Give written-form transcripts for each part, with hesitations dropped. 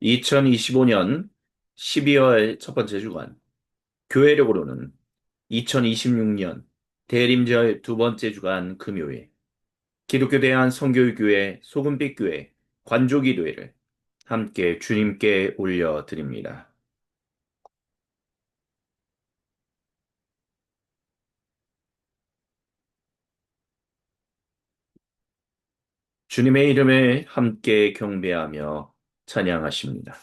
2025년 12월 첫 번째 주간, 교회력으로는 2026년 대림절 두 번째 주간 금요일, 기독교 대한 선교교회 소금빛교회 관조기도회를 함께 주님께 올려드립니다. 주님의 이름을 함께 경배하며 찬양하십니다.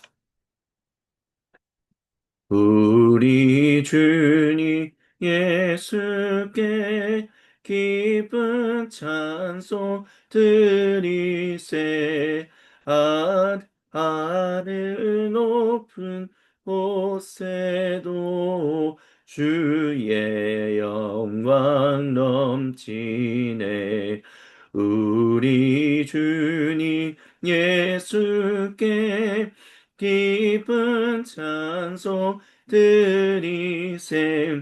우리 주님 예수께 기쁜 찬송 드리세. 하늘 높은 곳에도 주의 영광 넘치네. 우리 주님 예수께 기쁜 찬송 드리세.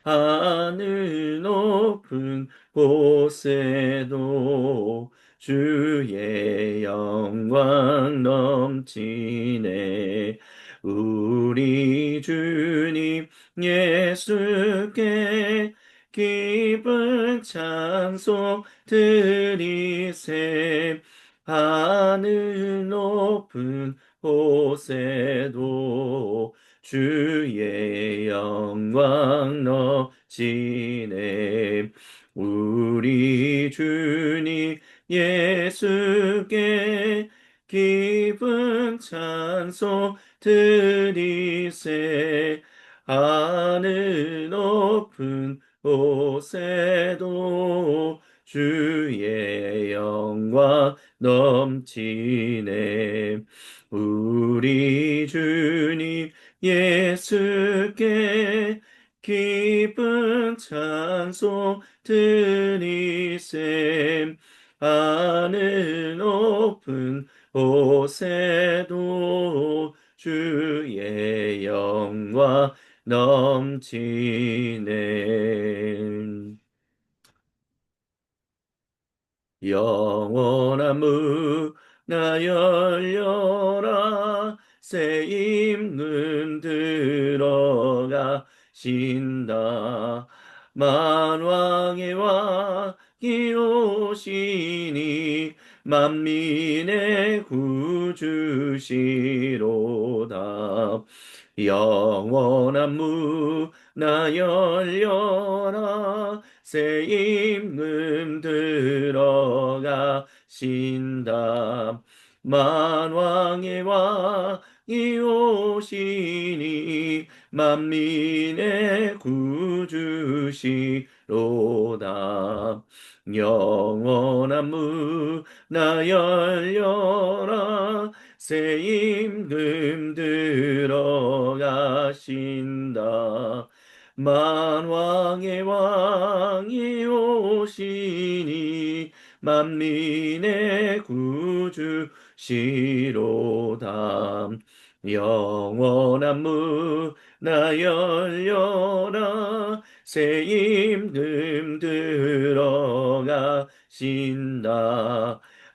하늘 높은 곳에도 주의 영광 넘치네. 우리 주님 예수께 기쁜 찬송 드리세. 하늘 높은 곳에도 주의 영광 넘치네. 우리 주님 예수께 기쁜 찬송 드리세. 하늘 높은 곳에도 주의 영광 넘치네. 우리 주님 예수께 기쁜 찬송 드리세. 하늘 높은 곳에도 주의 영광 넘치네. 영원한 문나 열려라. 새 임금 들어가신다. 만왕의 왕이 오시니 만민의 구주시로다. 영원한 문나 열려라. 새 임금 들어가신다. 만왕의 왕이 오시니 만민의 구주시로다. 영원한 문나 열려라. 새 임금 들어가신다. 만왕의 왕이 오시니 만민의 구주시로다. 영원한 문나 열려라. 새 임금 들어가신다.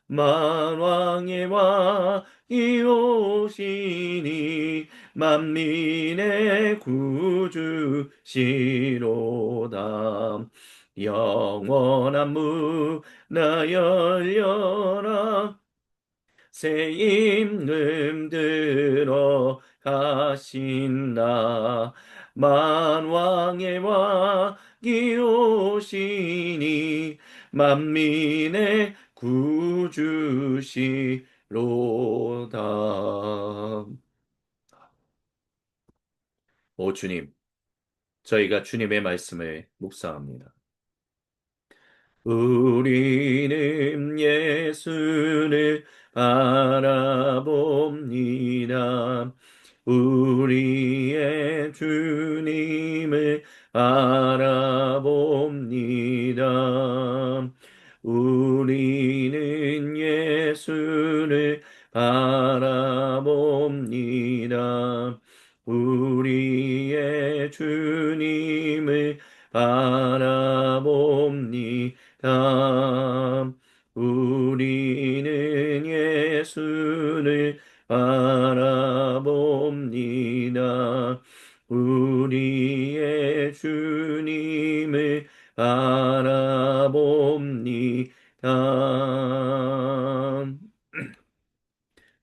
만왕의 왕이 오시니 만민의 구주시로다. 영원한 문나 열려라. 새 임금 들어가신다. 만왕의 왕이 오시니 만민의 구주시로다. 오 주님, 저희가 주님의 말씀을 묵상합니다. 우리는 예수를 바라봅니다. 우리의 주님을 바라봅니다. 우리는 예수를 바라봅니다. 우리의 주님을 바라봅니다. 우리는 예수를 바라봅니다.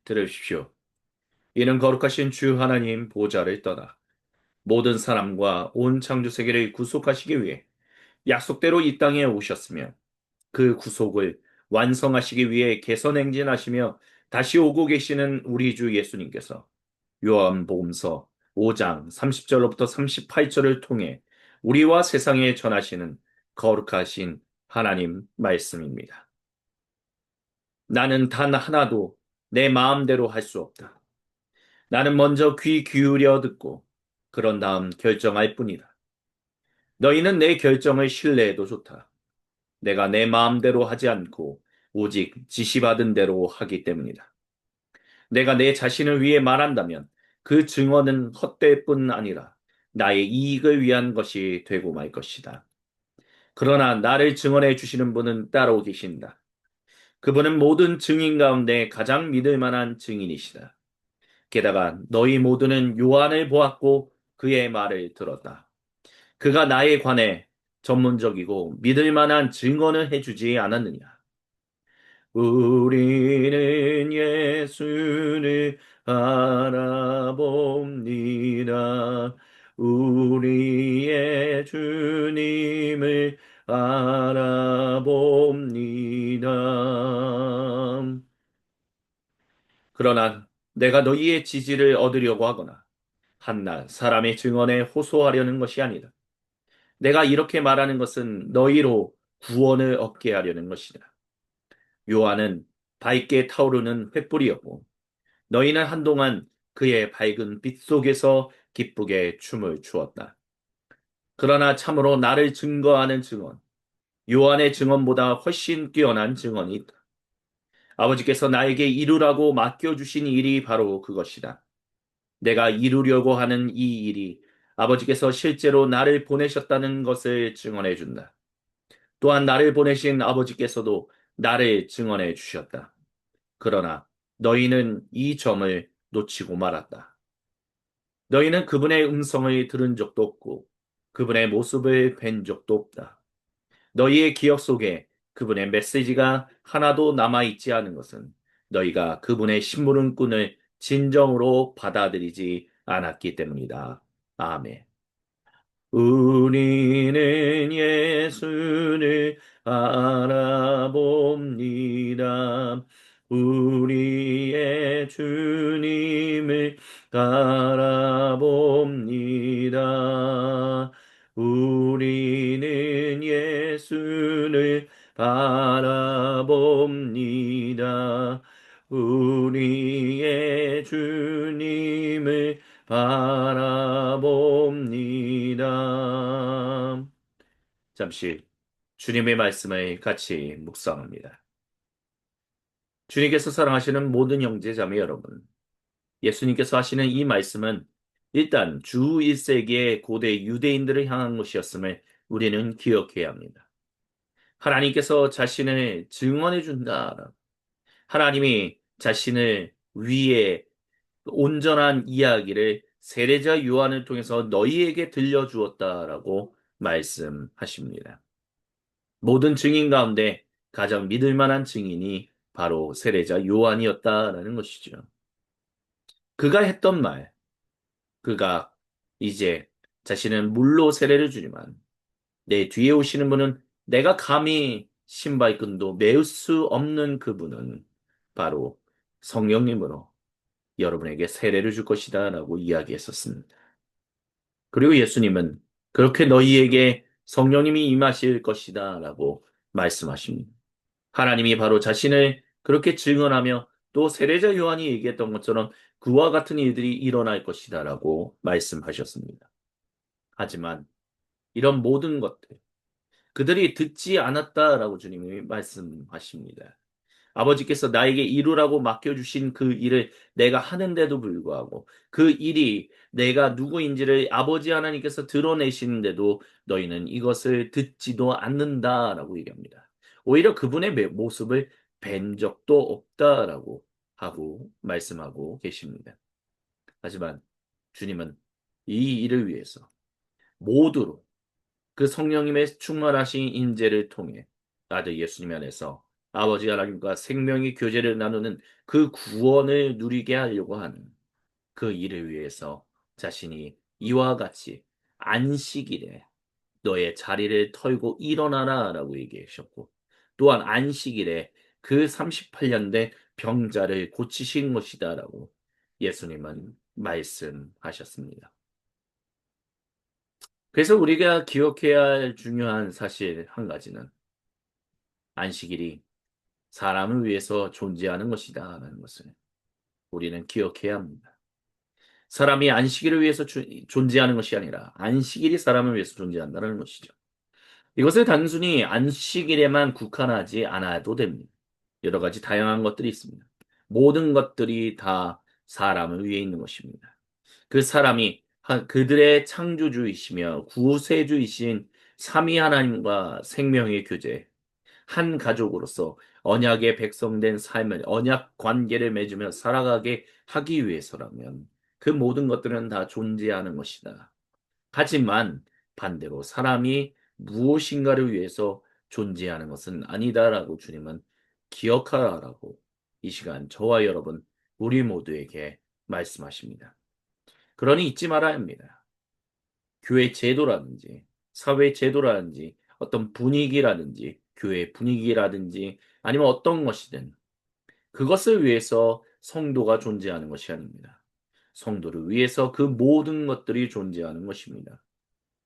들으십시오. 이는 거룩하신 주 하나님 보좌를 떠나 모든 사람과 온 창조 세계를 구속하시기 위해 약속대로 이 땅에 오셨으며 그 구속을 완성하시기 위해 개선행진하시며 다시 오고 계시는 우리 주 예수님께서 요한복음서 5장 30절로부터 38절을 통해 우리와 세상에 전하시는 거룩하신 하나님 말씀입니다. 나는 단 하나도 내 마음대로 할 수 없다. 나는 먼저 귀 기울여 듣고 그런 다음 결정할 뿐이다. 너희는 내 결정을 신뢰해도 좋다. 내가 내 마음대로 하지 않고 오직 지시받은 대로 하기 때문이다. 내가 내 자신을 위해 말한다면 그 증언은 헛될 뿐 아니라 나의 이익을 위한 것이 되고 말 것이다. 그러나 나를 증언해 주시는 분은 따로 계신다. 그분은 모든 증인 가운데 가장 믿을 만한 증인이시다. 게다가 너희 모두는 요한을 보았고 그의 말을 들었다. 그가 나에 관해 전문적이고 믿을 만한 증언을 해주지 않았느냐? 우리는 예수를 알아봅니다. 우리의 주님을 알아봅니다. 그러나 내가 너희의 지지를 얻으려고 하거나 한낱 사람의 증언에 호소하려는 것이 아니다. 내가 이렇게 말하는 것은 너희로 구원을 얻게 하려는 것이다. 요한은 밝게 타오르는 횃불이었고 너희는 한동안 그의 밝은 빛 속에서 기쁘게 춤을 추었다. 그러나 참으로 나를 증거하는 증언, 요한의 증언보다 훨씬 뛰어난 증언이 있다. 아버지께서 나에게 이루라고 맡겨주신 일이 바로 그것이다. 내가 이루려고 하는 이 일이 아버지께서 실제로 나를 보내셨다는 것을 증언해 준다. 또한 나를 보내신 아버지께서도 나를 증언해 주셨다. 그러나 너희는 이 점을 놓치고 말았다. 너희는 그분의 음성을 들은 적도 없고 그분의 모습을 뵌 적도 없다. 너희의 기억 속에 그분의 메시지가 하나도 남아있지 않은 것은 너희가 그분의 심부름꾼을 진정으로 받아들이지 않았기 때문이다. 아멘. 우리는 예수를 알아봅니다. 우리의 주님을 알아봅니다. 우리는 예수를 바라봅니다. 우리의 주님을 바라봅니다. 잠시 주님의 말씀을 같이 묵상합니다. 주님께서 사랑하시는 모든 형제 자매 여러분, 예수님께서 하시는 이 말씀은 일단 주 1세기의 고대 유대인들을 향한 것이었음을 우리는 기억해야 합니다. 하나님께서 자신을 증언해 준다. 하나님이 자신을 위해 온전한 이야기를 세례자 요한을 통해서 너희에게 들려주었다라고 말씀하십니다. 모든 증인 가운데 가장 믿을 만한 증인이 바로 세례자 요한이었다라는 것이죠. 그가 했던 말, 그가 이제 자신은 물로 세례를 주지만 내 뒤에 오시는 분은 내가 감히 신발끈도 메울 수 없는 그분은 바로 성령님으로 여러분에게 세례를 줄 것이다 라고 이야기했었습니다. 그리고 예수님은 그렇게 너희에게 성령님이 임하실 것이다 라고 말씀하십니다. 하나님이 바로 자신을 그렇게 증언하며 또 세례자 요한이 얘기했던 것처럼 그와 같은 일들이 일어날 것이다 라고 말씀하셨습니다. 하지만 이런 모든 것들, 그들이 듣지 않았다라고 주님이 말씀하십니다. 아버지께서 나에게 이루라고 맡겨주신 그 일을 내가 하는데도 불구하고 그 일이 내가 누구인지를 아버지 하나님께서 드러내시는데도 너희는 이것을 듣지도 않는다라고 얘기합니다. 오히려 그분의 모습을 뵌 적도 없다라고 하고 말씀하고 계십니다. 하지만 주님은 이 일을 위해서 모두로 그 성령님의 충만하신 인재를 통해 아들 예수님 안에서 아버지 하나님과 생명의 교제를 나누는 그 구원을 누리게 하려고 하는 그 일을 위해서 자신이 이와 같이 안식일에 너의 자리를 털고 일어나라 라고 얘기하셨고, 또한 안식일에 그 38년 된 병자를 고치신 것이다 라고 예수님은 말씀하셨습니다. 그래서 우리가 기억해야 할 중요한 사실 한 가지는 안식일이 사람을 위해서 존재하는 것이다 라는 것을 우리는 기억해야 합니다. 사람이 안식일을 위해서 존재하는 것이 아니라 안식일이 사람을 위해서 존재한다는 것이죠. 이것을 단순히 안식일에만 국한하지 않아도 됩니다. 여러 가지 다양한 것들이 있습니다. 모든 것들이 다 사람을 위해 있는 것입니다. 그 사람이 그들의 창조주이시며 구세주이신 삼위 하나님과 생명의 교제, 한 가족으로서 언약의 백성된 삶을 언약 관계를 맺으며 살아가게 하기 위해서라면 그 모든 것들은 다 존재하는 것이다. 하지만 반대로 사람이 무엇인가를 위해서 존재하는 것은 아니다라고 주님은 기억하라라고 이 시간 저와 여러분 우리 모두에게 말씀하십니다. 그러니 잊지 말아야 합니다. 교회 제도라든지 사회 제도라든지 어떤 분위기라든지 교회 분위기라든지 아니면 어떤 것이든 그것을 위해서 성도가 존재하는 것이 아닙니다. 성도를 위해서 그 모든 것들이 존재하는 것입니다.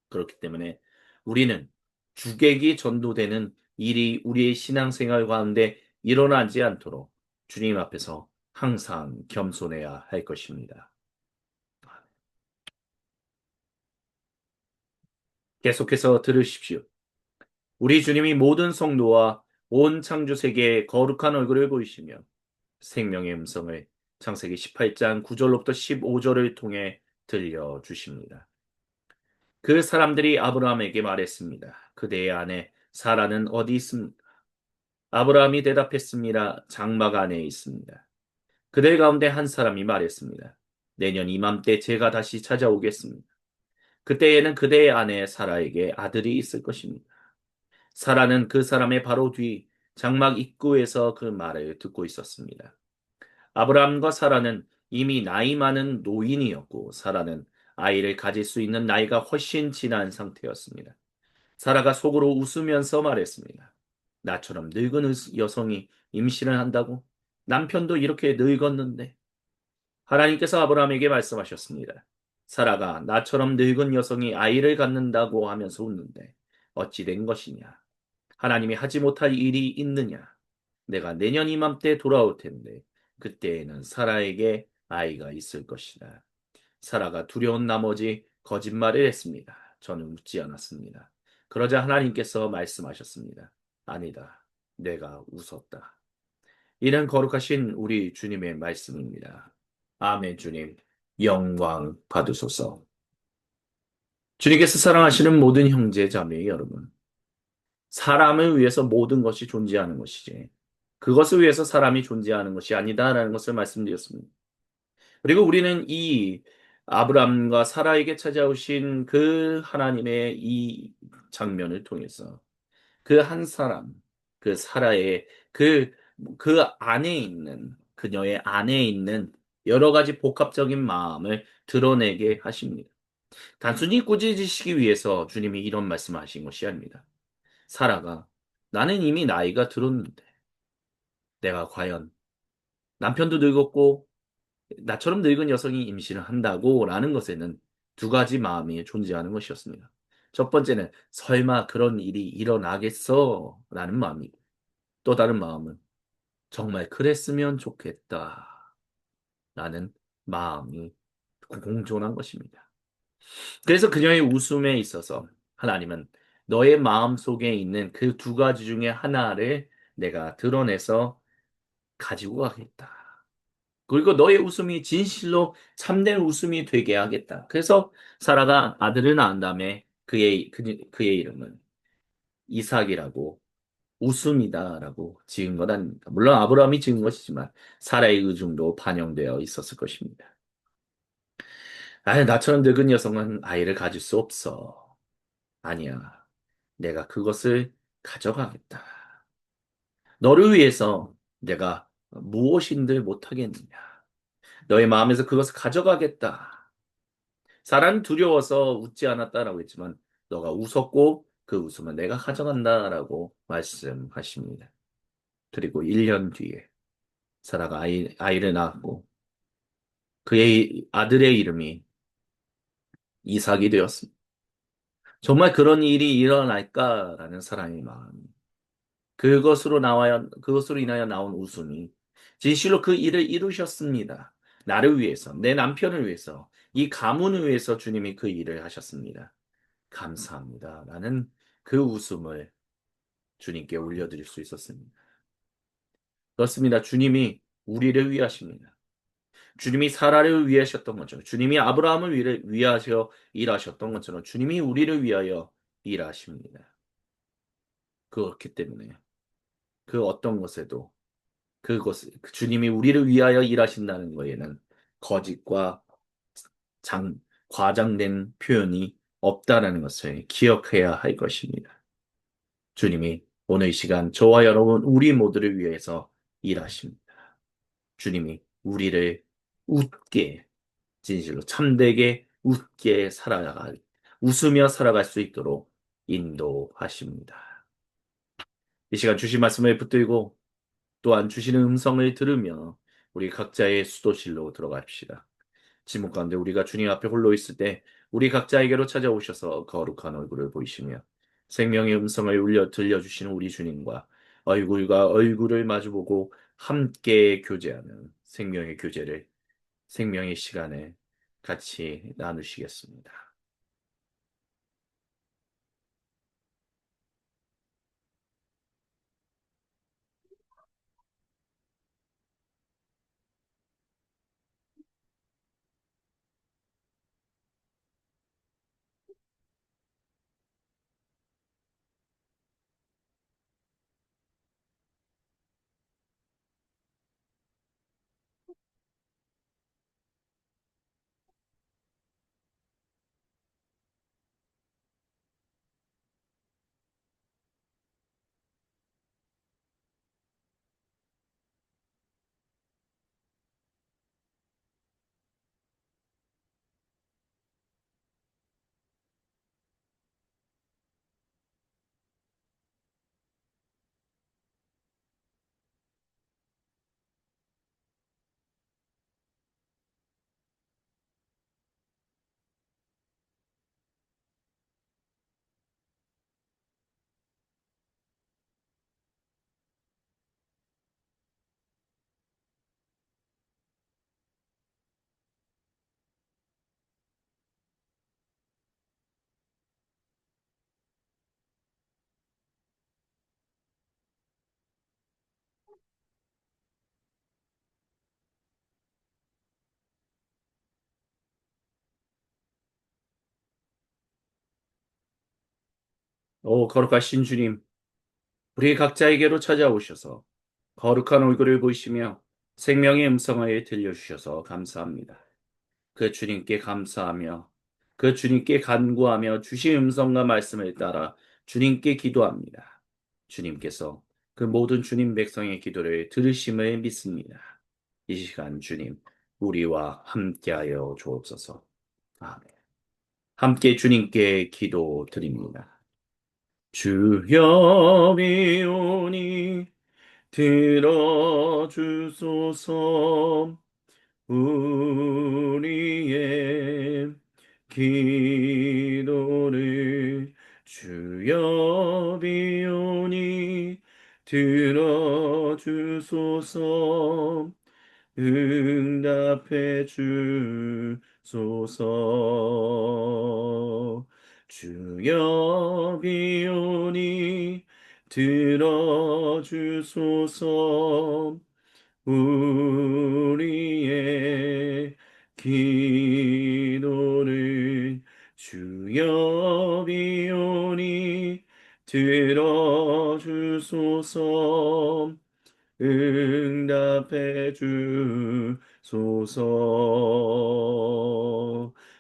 그렇기 때문에 우리는 주객이 전도되는 일이 우리의 신앙생활 가운데 일어나지 않도록 주님 앞에서 항상 겸손해야 할 것입니다. 계속해서 들으십시오. 우리 주님이 모든 성도와 온 창조 세계에 거룩한 얼굴을 보이시며 생명의 음성을 창세기 18장 9절로부터 15절을 통해 들려주십니다. 그 사람들이 아브라함에게 말했습니다. 그대의 아내 사라는 어디 있습니까? 아브라함이 대답했습니다. 장막 안에 있습니다. 그들 가운데 한 사람이 말했습니다. 내년 이맘때 제가 다시 찾아오겠습니다. 그때에는 그대의 아내 사라에게 아들이 있을 것입니다. 사라는 그 사람의 바로 뒤 장막 입구에서 그 말을 듣고 있었습니다. 아브라함과 사라는 이미 나이 많은 노인이었고 사라는 아이를 가질 수 있는 나이가 훨씬 지난 상태였습니다. 사라가 속으로 웃으면서 말했습니다. 나처럼 늙은 여성이 임신을 한다고? 남편도 이렇게 늙었는데. 하나님께서 아브라함에게 말씀하셨습니다. 사라가 나처럼 늙은 여성이 아이를 갖는다고 하면서 웃는데 어찌 된 것이냐? 하나님이 하지 못할 일이 있느냐? 내가 내년 이맘때 돌아올 텐데 그때에는 사라에게 아이가 있을 것이다. 사라가 두려운 나머지 거짓말을 했습니다. 저는 웃지 않았습니다. 그러자 하나님께서 말씀하셨습니다. 아니다. 내가 웃었다. 이는 거룩하신 우리 주님의 말씀입니다. 아멘 주님, 영광 받으소서. 주님께서 사랑하시는 모든 형제 자매 여러분, 사람을 위해서 모든 것이 존재하는 것이지, 그것을 위해서 사람이 존재하는 것이 아니다라는 것을 말씀드렸습니다. 그리고 우리는 이 아브람과 사라에게 찾아오신 그 하나님의 이 장면을 통해서 그 한 사람, 그 사라의 그 안에 있는, 그녀의 안에 있는 여러 가지 복합적인 마음을 드러내게 하십니다. 단순히 꾸짖으시기 위해서 주님이 이런 말씀을 하신 것이 아닙니다. 사라가 나는 이미 나이가 들었는데 내가 과연 남편도 늙었고 나처럼 늙은 여성이 임신을 한다고 라는 것에는 두 가지 마음이 존재하는 것이었습니다. 첫 번째는 설마 그런 일이 일어나겠어? 라는 마음이고 또 다른 마음은 정말 그랬으면 좋겠다. 라는 마음이 공존한 것입니다. 그래서 그녀의 웃음에 있어서 하나님은 너의 마음 속에 있는 그 두 가지 중에 하나를 내가 드러내서 가지고 가겠다. 그리고 너의 웃음이 진실로 참된 웃음이 되게 하겠다. 그래서 사라가 아들을 낳은 다음에 그의 이름은 이삭이라고 웃음이다라고 지은 것 아닙니까? 물론 아브라함이 지은 것이지만 사라의 의중도 반영되어 있었을 것입니다. 아, 나처럼 늙은 여성은 아이를 가질 수 없어. 아니야. 내가 그것을 가져가겠다. 너를 위해서 내가 무엇인들 못하겠느냐. 너의 마음에서 그것을 가져가겠다. 사람이 두려워서 웃지 않았다라고 했지만 너가 웃었고 그 웃음은 내가 가져간다라고 말씀하십니다. 그리고 1년 뒤에 사라가 아이를 낳았고 그의 아들의 이름이 이삭이 되었습니다. 정말 그런 일이 일어날까라는 사람의 마음. 그것으로 인하여 나온 웃음이 진실로 그 일을 이루셨습니다. 나를 위해서, 내 남편을 위해서, 이 가문을 위해서 주님이 그 일을 하셨습니다. 감사합니다. 라는 그 웃음을 주님께 올려드릴 수 있었습니다. 그렇습니다. 주님이 우리를 위하십니다. 주님이 사라를 위하셨던 것처럼, 주님이 아브라함을 위하셔 일하셨던 것처럼, 주님이 우리를 위하여 일하십니다. 그렇기 때문에 그 어떤 것에도 주님이 우리를 위하여 일하신다는 거에는 거짓과 장, 과장된 표현이 없다라는 것을 기억해야 할 것입니다. 주님이 오늘 이 시간 저와 여러분 우리 모두를 위해서 일하십니다. 주님이 우리를 웃게 진실로 참되게 웃으며 살아갈 수 있도록 인도하십니다. 이 시간 주신 말씀을 붙들고 또한 주시는 음성을 들으며 우리 각자의 수도실로 들어갑시다. 지문 가운데 우리가 주님 앞에 홀로 있을 때 우리 각자에게로 찾아오셔서 거룩한 얼굴을 보이시며 생명의 음성을 울려 들려주시는 우리 주님과 얼굴과 얼굴을 마주보고 함께 교제하는 생명의 교제를 생명의 시간을 같이 나누시겠습니다. 오 거룩하신 주님, 우리 각자에게로 찾아오셔서 거룩한 얼굴을 보이시며 생명의 음성을 들려주셔서 감사합니다. 그 주님께 감사하며 그 주님께 간구하며 주신 음성과 말씀을 따라 주님께 기도합니다. 주님께서 그 모든 주님 백성의 기도를 들으심을 믿습니다. 이 시간 주님, 우리와 함께하여 주옵소서. 아멘. 함께 주님께 기도 드립니다. 주여 비오니 들어주소서. 우리의 기도를 주여 비오니 들어주소서. 응답해 주소서. 주여 비오니 들어주소서. 우리의 기도를 주여 비오니 들어주소서. 응답해 주소서.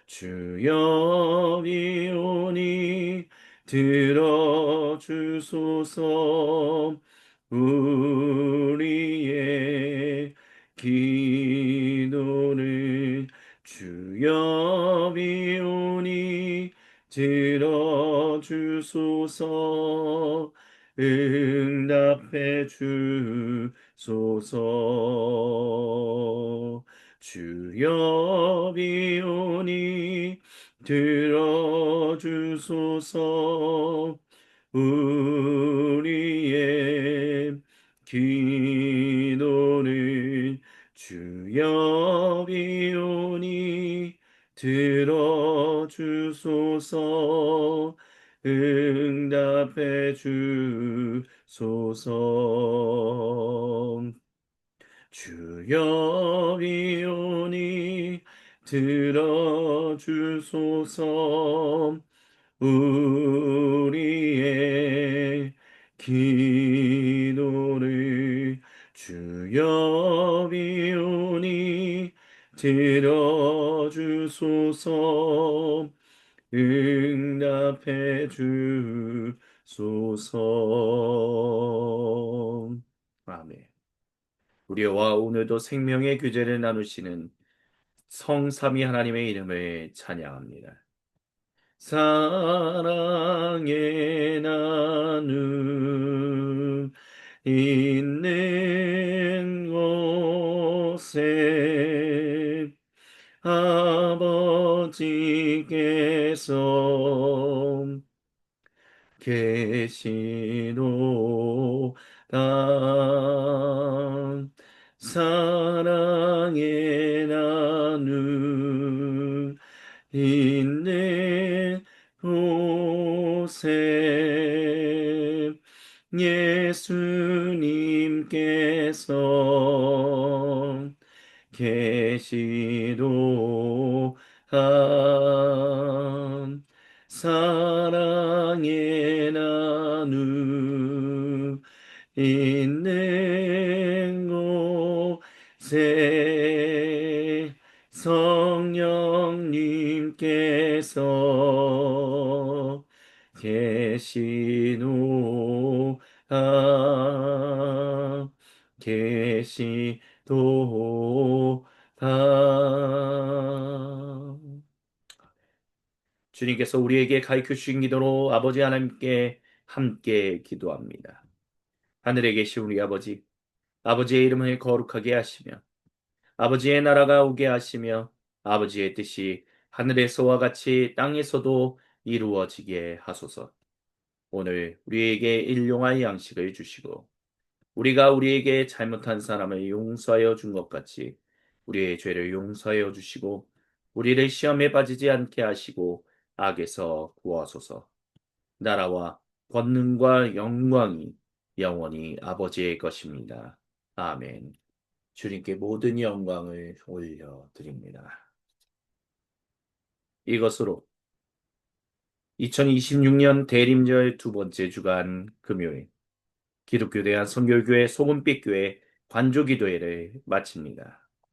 주여 비오니 들어주소서. 우리의 기도를 주여 비오니 들어주소서. 응답해 주소서. 주여 비오니 들어주소서. 우리의 기도를 주여 비오니 들어주소서. 응답해 주소서. 주여 비오니 들어주소서. 우리의 기도를 주여 비오니 들어주소서. 응답해 주소서. 아멘. 우리와 오늘도 생명의 규제를 나누시는 성삼위 하나님의 이름을 찬양합니다. 사랑의 나눔 있는 곳에 아버지께서 계시도다. 사랑의 나눔 있는 곳에 예수님께서 계시도다. 사랑의 나눔 있는 곳에 성령님께서 계시도다. 계시도다. 주님께서 우리에게 가르쳐 주신 기도로 아버지 하나님께 함께 기도합니다. 하늘에 계신 우리 아버지, 아버지의 이름을 거룩하게 하시며 아버지의 나라가 오게 하시며 아버지의 뜻이 하늘에서와 같이 땅에서도 이루어지게 하소서. 오늘 우리에게 일용할 양식을 주시고 우리가 우리에게 잘못한 사람을 용서하여 준 것 같이 우리의 죄를 용서하여 주시고 우리를 시험에 빠지지 않게 하시고 악에서 구하소서. 나라와 권능과 영광이 영원히 아버지의 것입니다. 아멘. 주님께 모든 영광을 올려드립니다. 이것으로 2026년 대림절 두 번째 주간 금요일 기독교 대한 선교교회 소금빛교회 관조기도회를 마칩니다.